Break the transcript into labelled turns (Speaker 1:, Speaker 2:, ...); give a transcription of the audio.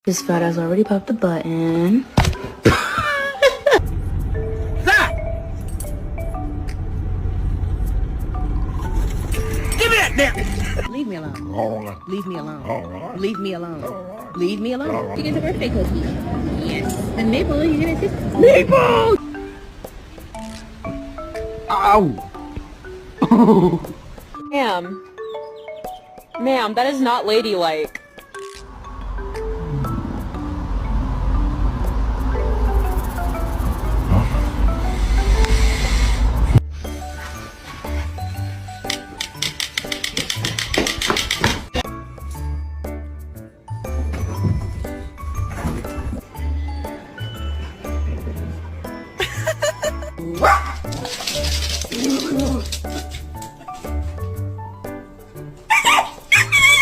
Speaker 1: This fat ass already popped the button.
Speaker 2: Stop! Give me that damn!
Speaker 3: Leave me alone.
Speaker 2: All right.
Speaker 3: Leave me alone.
Speaker 2: All right.
Speaker 3: Leave me alone.
Speaker 2: All right.
Speaker 3: Leave me alone.
Speaker 2: All right.
Speaker 3: You get the birthday cookie. Yes. The nipple, you get it.
Speaker 2: Nipple! Ow!
Speaker 4: Ma'am. Ma'am, that is not ladylike.